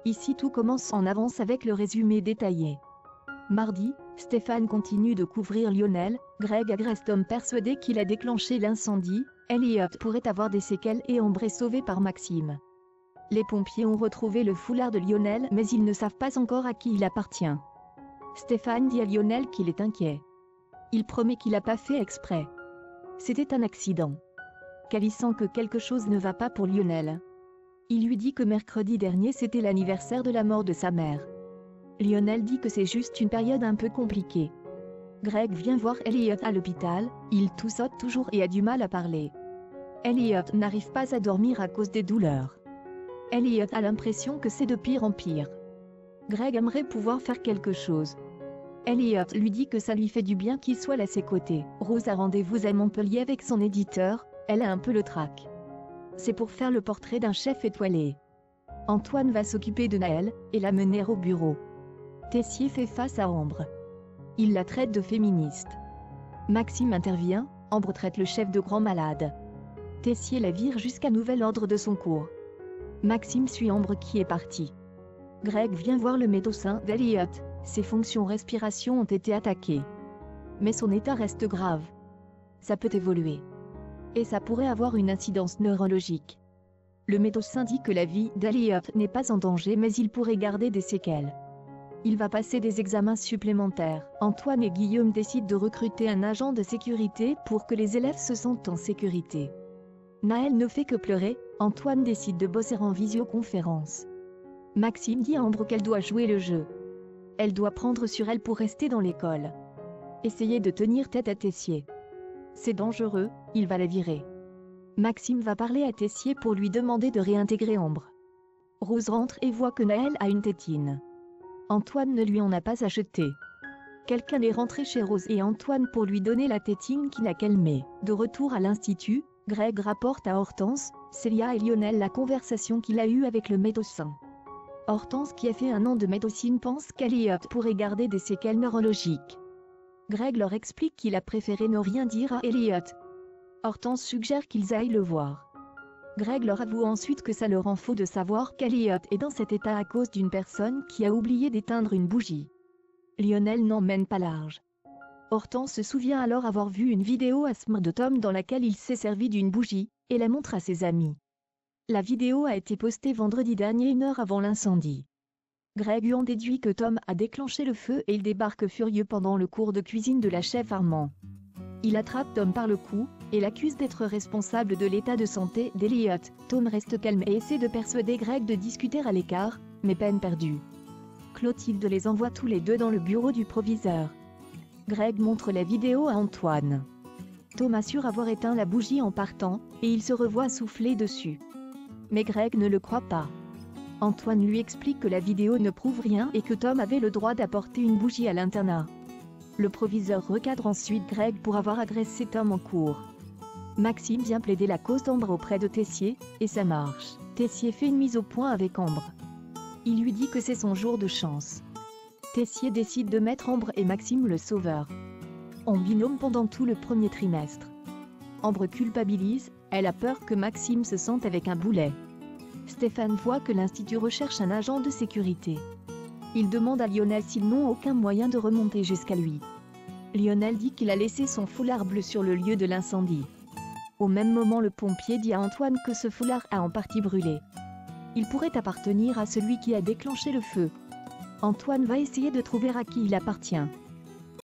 Ici tout commence en avance avec le résumé détaillé. Mardi, Stéphane continue de couvrir Lionel, Greg agresse Tom persuadé qu'il a déclenché l'incendie, Elliot pourrait avoir des séquelles et Ambre est sauvé par Maxime. Les pompiers ont retrouvé le foulard de Lionel mais ils ne savent pas encore à qui il appartient. Stéphane dit à Lionel qu'il est inquiet. Il promet qu'il n'a pas fait exprès. C'était un accident. Cali sent que quelque chose ne va pas pour Lionel. Il lui dit que mercredi dernier c'était l'anniversaire de la mort de sa mère. Lionel dit que c'est juste une période un peu compliquée. Greg vient voir Elliot à l'hôpital, il toussote toujours et a du mal à parler. Elliot n'arrive pas à dormir à cause des douleurs. Elliot a l'impression que c'est de pire en pire. Greg aimerait pouvoir faire quelque chose. Elliot lui dit que ça lui fait du bien qu'il soit à ses côtés. Rose a rendez-vous à Montpellier avec son éditeur, elle a un peu le trac. C'est pour faire le portrait d'un chef étoilé. Antoine va s'occuper de Naël et la mener au bureau. Tessier fait face à Ambre. Il la traite de féministe. Maxime intervient, Ambre traite le chef de grand malade. Tessier la vire jusqu'à nouvel ordre de son cours. Maxime suit Ambre qui est partie. Greg vient voir le médecin d'Elliot, ses fonctions respiration ont été attaquées. Mais son état reste grave. Ça peut évoluer. Et ça pourrait avoir une incidence neurologique. Le médecin dit que la vie d'Elliot n'est pas en danger mais il pourrait garder des séquelles. Il va passer des examens supplémentaires. Antoine et Guillaume décident de recruter un agent de sécurité pour que les élèves se sentent en sécurité. Naël ne fait que pleurer, Antoine décide de bosser en visioconférence. Maxime dit à Ambre qu'elle doit jouer le jeu. Elle doit prendre sur elle pour rester dans l'école. Essayer de tenir tête à Tessier. C'est dangereux, il va la virer. Maxime va parler à Tessier pour lui demander de réintégrer Ambre. Rose rentre et voit que Naël a une tétine. Antoine ne lui en a pas acheté. Quelqu'un est rentré chez Rose et Antoine pour lui donner la tétine qu'il a calmée. De retour à l'institut, Greg rapporte à Hortense, Célia et Lionel la conversation qu'il a eue avec le médecin. Hortense qui a fait 1 an de médecine pense qu'Elliot pourrait garder des séquelles neurologiques. Greg leur explique qu'il a préféré ne rien dire à Elliot. Hortense suggère qu'ils aillent le voir. Greg leur avoue ensuite que ça le rend fou de savoir qu'Elliot est dans cet état à cause d'une personne qui a oublié d'éteindre une bougie. Lionel n'en mène pas large. Hortense se souvient alors avoir vu une vidéo ASMR de Tom dans laquelle il s'est servi d'une bougie, et la montre à ses amis. La vidéo a été postée vendredi dernier 1 heure avant l'incendie. Greg en déduit que Tom a déclenché le feu et il débarque furieux pendant le cours de cuisine de la chef Armand. Il attrape Tom par le cou et l'accuse d'être responsable de l'état de santé d'Elliot. Tom reste calme et essaie de persuader Greg de discuter à l'écart, mais peine perdue. Clotilde les envoie tous les deux dans le bureau du proviseur. Greg montre la vidéo à Antoine. Tom assure avoir éteint la bougie en partant, et il se revoit souffler dessus. Mais Greg ne le croit pas. Antoine lui explique que la vidéo ne prouve rien et que Tom avait le droit d'apporter une bougie à l'internat. Le proviseur recadre ensuite Greg pour avoir agressé Tom en cours. Maxime vient plaider la cause d'Ambre auprès de Tessier, et ça marche. Tessier fait une mise au point avec Ambre. Il lui dit que c'est son jour de chance. Tessier décide de mettre Ambre et Maxime le sauveur en binôme pendant tout le premier trimestre. Ambre culpabilise, elle a peur que Maxime se sente avec un boulet. Stéphane voit que l'institut recherche un agent de sécurité. Il demande à Lionel s'ils n'ont aucun moyen de remonter jusqu'à lui. Lionel dit qu'il a laissé son foulard bleu sur le lieu de l'incendie. Au même moment, le pompier dit à Antoine que ce foulard a en partie brûlé. Il pourrait appartenir à celui qui a déclenché le feu. Antoine va essayer de trouver à qui il appartient.